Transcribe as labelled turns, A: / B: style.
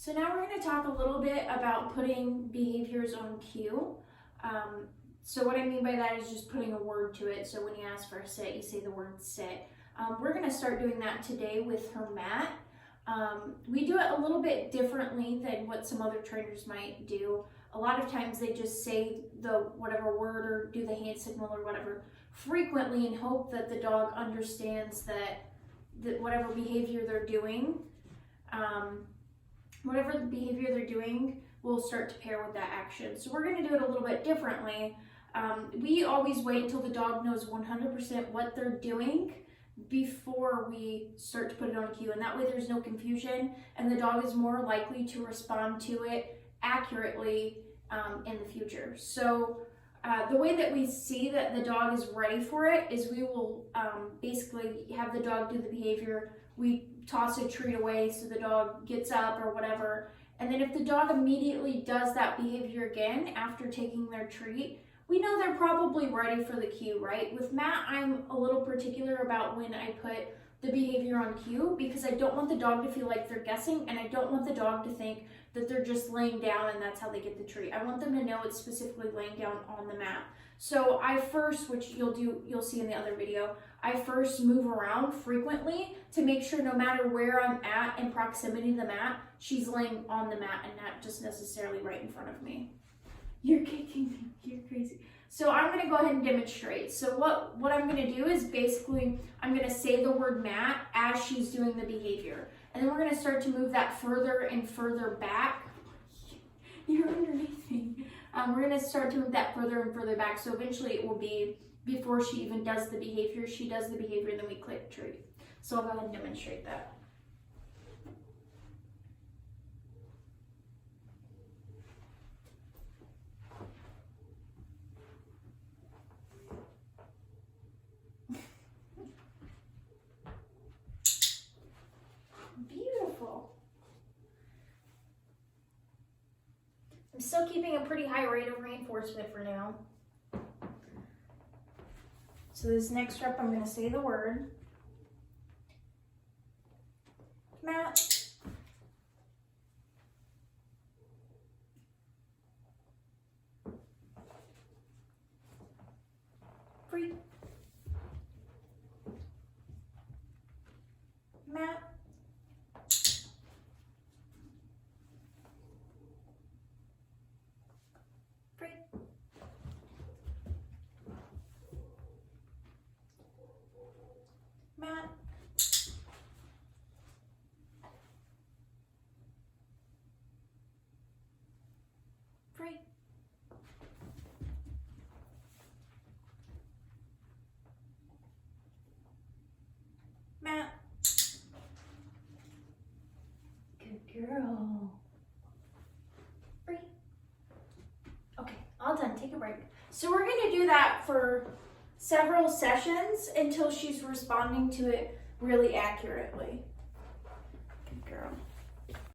A: So now we're going to talk a little bit about putting behaviors on cue. So what I mean by that is just putting a word to it. So when you ask for a sit, you say the word sit. We're going to start doing that today with her mat. We do it a little bit differently than what some other trainers might do. A lot of times they just say the whatever word or do the hand signal or whatever frequently and hope that the dog understands that whatever behavior they're doing, will start to pair with that action. So we're going to do it a little bit differently. We always wait until the dog knows 100% what they're doing before we start to put it on cue, and that way there's no confusion and the dog is more likely to respond to it accurately in the future. So the way that we see that the dog is ready for it is we will basically have the dog do the behavior. We toss a treat away so the dog gets up or whatever, and then if the dog immediately does that behavior again after taking their treat, we know they're probably ready for the cue, right? With Matt, I'm a little particular about when I put the behavior on cue because I don't want the dog to feel like they're guessing, and I don't want the dog to think that they're just laying down and that's how they get the treat. I want them to know it's specifically laying down on the mat. So I first, which you'll see in the other video, I first move around frequently to make sure no matter where I'm at in proximity to the mat, she's laying on the mat and not just necessarily right in front of me. You're kicking me, you're crazy. So I'm gonna go ahead and demonstrate. So what I'm gonna do is basically, I'm gonna say the word mat as she's doing the behavior. And then we're gonna start to move that further and further back. You're underneath me. We're gonna start to move that further and further back. So eventually it will be before she even does the behavior, she does the behavior and then we click treat. So I'll go ahead and demonstrate that. Beautiful. I'm still keeping a pretty high rate of reinforcement for now. So this next rep, I'm going to say the word. Mat. Free. Mat. Free. Mat. Free. Mat. Good girl. Free. Okay, all done. Take a break. So we're going to do that for several sessions until she's responding to it really accurately.